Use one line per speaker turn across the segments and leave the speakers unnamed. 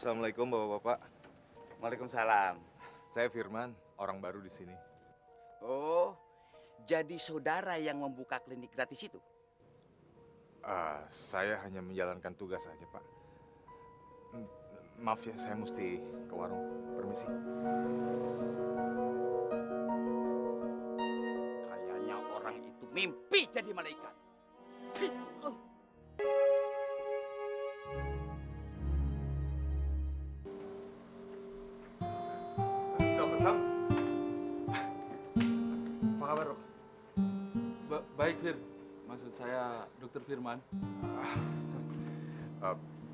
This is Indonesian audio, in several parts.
Assalamualaikum Bapak-bapak.
Waalaikumsalam.
Saya Firman, orang baru di sini.
Oh, jadi saudara yang membuka klinik gratis itu?
Saya hanya menjalankan tugas saja, Pak. Maaf ya, saya mesti ke warung. Permisi.
Kayaknya orang itu mimpi jadi malaikat.
Dokter Sam. Apa kabar, Dok?
Baik, Fir. Maksud saya Dokter Firman.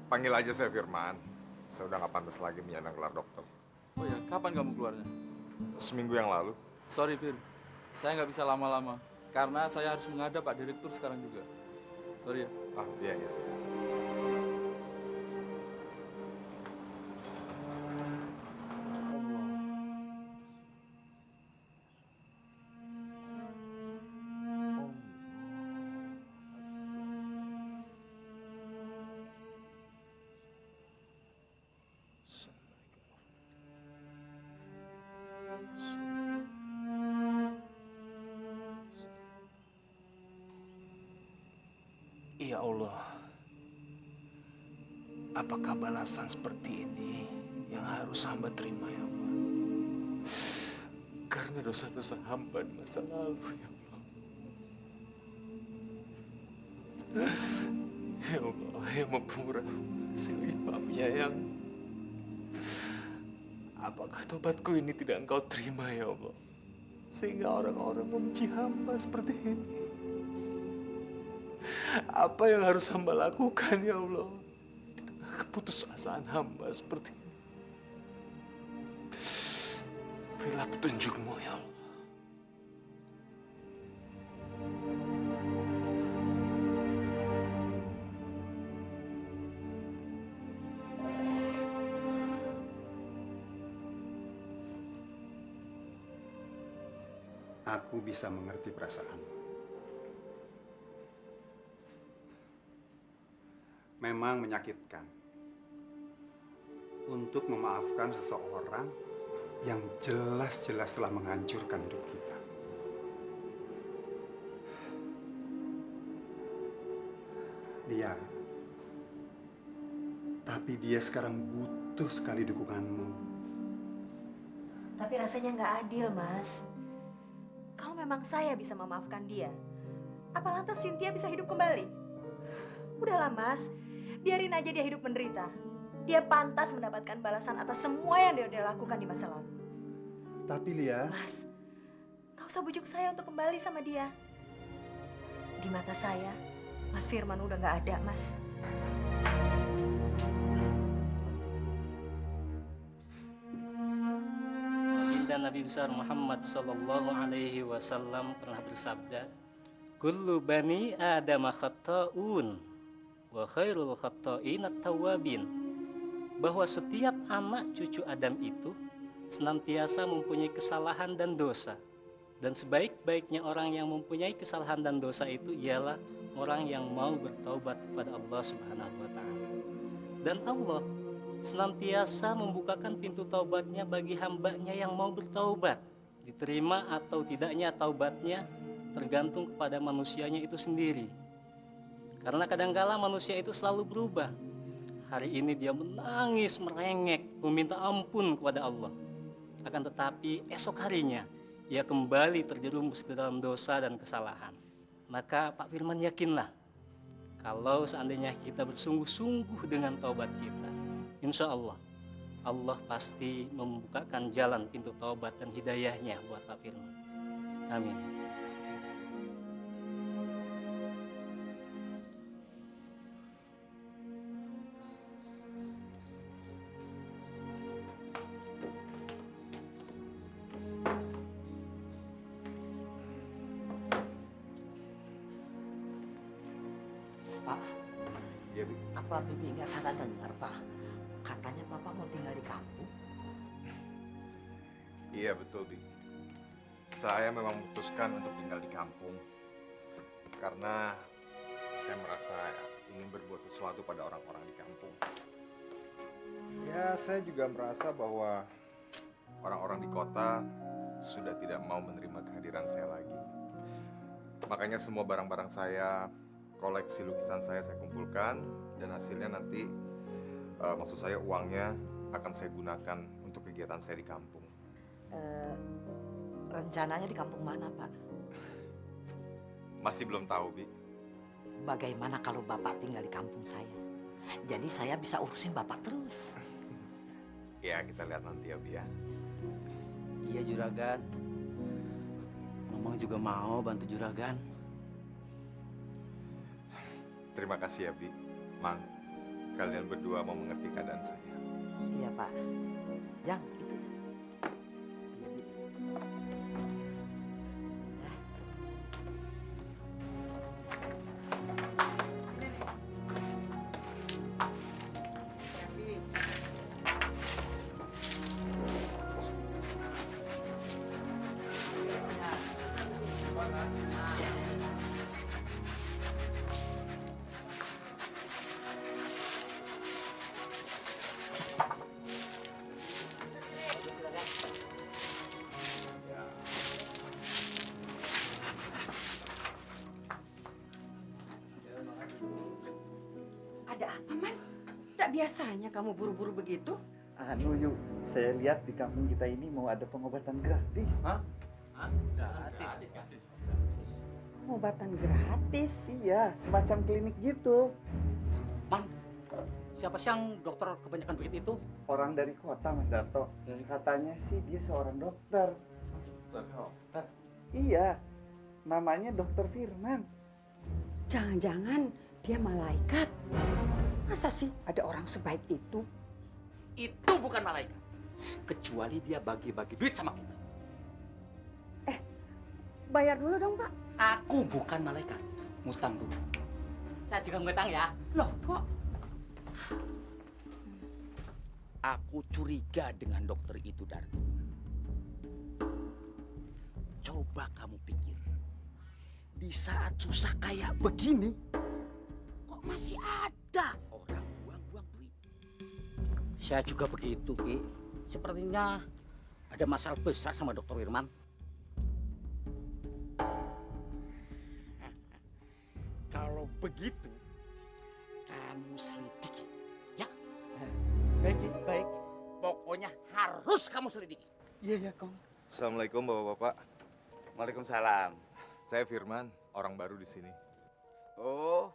Panggil aja saya Firman. Saya udah nggak pantas lagi menyandang gelar dokter.
Oh ya, kapan kamu keluarnya?
Seminggu yang lalu.
Sorry, Fir. Saya nggak bisa lama-lama. Karena saya harus menghadap Pak Direktur sekarang juga. Sorry ya.
Iya, iya.
Ya Allah, apakah balasan seperti ini yang harus hamba terima ya Allah? Karena dosa-dosa hamba di masa lalu ya Allah. Ya Allah, yang mempemurah, silih maaf penyayang. Apakah tobatku ini tidak Engkau terima ya Allah? Sehingga orang-orang membenci hamba seperti ini. Apa yang harus hamba lakukan ya Allah di tengah keputusasaan hamba seperti ini? Berilah petunjuk-Mu ya Allah.
Aku bisa mengerti perasaanmu. Memang menyakitkan untuk memaafkan seseorang yang jelas-jelas telah menghancurkan hidup kita. Tapi dia sekarang butuh sekali dukunganmu.
Tapi rasanya nggak adil, Mas. Kalau memang saya bisa memaafkan dia, apa lantas Cynthia bisa hidup kembali? Udahlah, Mas. Biarin aja dia hidup menderita. Dia pantas mendapatkan balasan atas semua yang dia udah lakukan di masa lalu.
Tapi Lia...
Mas, gak usah bujuk saya untuk kembali sama dia. Di mata saya, Mas Firman udah gak ada, Mas.
Baginda Nabi besar Muhammad Sallallahu Alaihi Wasallam pernah bersabda, "Kullu bani Adam khata'un, wa khairul khata'in at-tawwabin." Bahwa setiap anak cucu Adam itu senantiasa mempunyai kesalahan dan dosa. Dan sebaik-baiknya orang yang mempunyai kesalahan dan dosa itu ialah orang yang mau bertaubat kepada Allah Subhanahu wa taala. Dan Allah senantiasa membukakan pintu taubatnya bagi hambanya yang mau bertaubat. Diterima atau tidaknya taubatnya tergantung kepada manusianya itu sendiri. Karena kadangkala manusia itu selalu berubah. Hari ini dia menangis, merengek, meminta ampun kepada Allah. Akan tetapi esok harinya ia kembali terjerumus ke dalam dosa dan kesalahan. Maka Pak Firman yakinlah, kalau seandainya kita bersungguh-sungguh dengan taubat kita, insya Allah, Allah pasti membukakan jalan pintu taubat dan hidayahnya buat Pak Firman. Amin.
Pak,
Iya, Bi.
apa Bibi nggak salah dengar, Pak? Katanya Bapak mau tinggal di kampung.
Iya, betul, Bi. Saya memang memutuskan untuk tinggal di kampung karena saya merasa ingin berbuat sesuatu pada orang-orang di kampung.
Ya,
Ya, saya juga merasa bahwa orang-orang di kota sudah tidak mau menerima kehadiran saya lagi. Makanya semua barang-barang saya, koleksi lukisan saya kumpulkan, dan hasilnya nanti, maksud saya uangnya akan saya gunakan untuk kegiatan saya di kampung.
Rencananya di kampung mana, Pak?
Masih belum tahu, Bi.
Bagaimana kalau Bapak tinggal di kampung saya? Jadi saya bisa urusin Bapak terus.
Ya, kita lihat nanti ya, Bi ya.
Iya juragan. Mamang juga mau bantu juragan.
Terima kasih ya, Bi. Mang, kalian berdua mau mengerti keadaan saya.
Iya, Pak. Yang itu.
Iya, Bi.
Ada apa, Man? Tidak biasanya kamu buru-buru begitu.
Anu yuk, saya lihat di kampung kita ini mau ada pengobatan gratis.
Hah? Gratis.
Pengobatan gratis.
Iya, semacam klinik gitu.
Man, siapa sih yang dokter kebanyakan duit itu?
Orang dari kota, Mas Darto. Katanya sih dia seorang dokter.
Dokter?
Iya, namanya Dokter Firman.
Jangan-jangan dia malaikat. Masa sih ada orang sebaik itu?
Itu bukan malaikat. Kecuali dia bagi-bagi duit sama kita.
Bayar dulu dong, Pak.
Aku bukan malaikat. Ngutang dulu.
Saya juga ngutang ya.
Loh, kok?
Aku curiga dengan dokter itu, Darto. Coba kamu pikir. Di saat susah kayak begini, kok masih ada orang buang-buang duit?
Saya juga begitu, Ki. Sepertinya ada masalah besar sama Dokter Firman.
Kalau begitu, kamu selidiki. Ya,
Baik, Ki, baik.
pokoknya harus kamu selidiki.
Iya, ya, Kong.
Assalamualaikum, Bapak-bapak.
Waalaikumsalam.
Saya Firman, orang baru di sini.
Oh,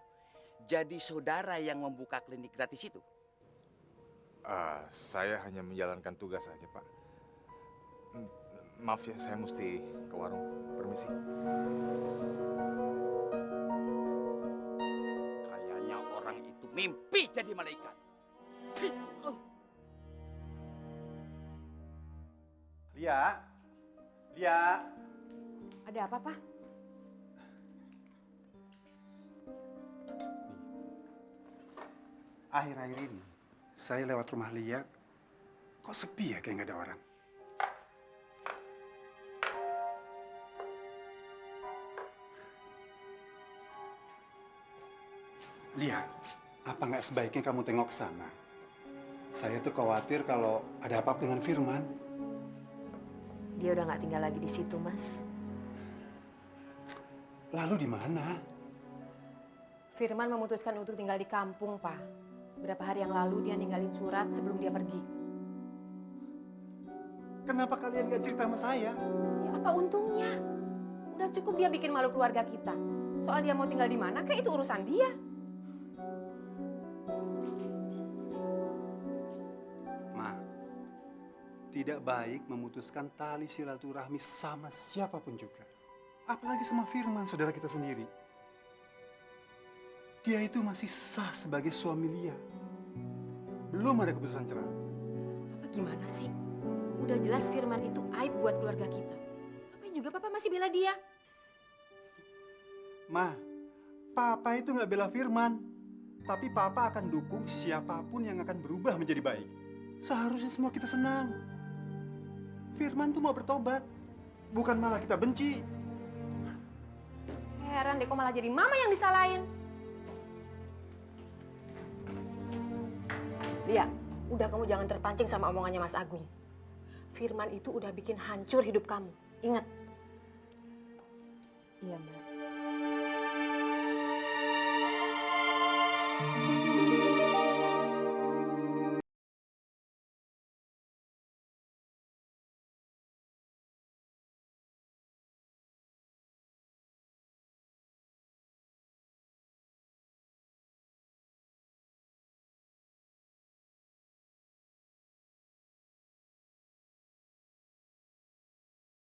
jadi saudara yang membuka klinik gratis itu?
Saya hanya menjalankan tugas saja, Pak. Maaf ya, saya mesti ke warung. Permisi.
Kayaknya orang itu mimpi jadi malaikat.
Lia. Lia.
Ada apa, Pak?
Akhir-akhir ini saya lewat rumah Lia, kok sepi ya, kayak nggak ada orang. Lia, apa nggak sebaiknya kamu tengok ke sana? Saya tuh khawatir kalau ada apa-apa dengan Firman.
Dia udah nggak tinggal lagi di situ, Mas.
Lalu di mana?
Firman memutuskan untuk tinggal di kampung, Pak. Berapa hari yang lalu dia ninggalin surat sebelum dia pergi.
Kenapa kalian nggak cerita sama saya?
Ya apa untungnya? Udah cukup dia bikin malu keluarga kita. Soal dia mau tinggal di mana, kayak itu urusan dia.
Ma, tidak baik memutuskan tali silaturahmi sama siapapun juga. Apalagi sama Firman, saudara kita sendiri. Dia itu masih sah sebagai suami Lia. Belum ada keputusan cerai.
Papa gimana sih? Udah jelas Firman itu aib buat keluarga kita. Ngapain juga Papa masih bela dia?
Ma, Papa itu nggak bela Firman. Tapi Papa akan dukung siapapun yang akan berubah menjadi baik. Seharusnya semua kita senang. Firman tuh mau bertobat. Bukan malah kita benci.
Heran deh kok malah jadi mama yang disalahin. Lia, Udah, kamu jangan terpancing sama omongannya Mas Agung. Firman itu udah bikin hancur hidup kamu. Ingat.
Iya, Mbak.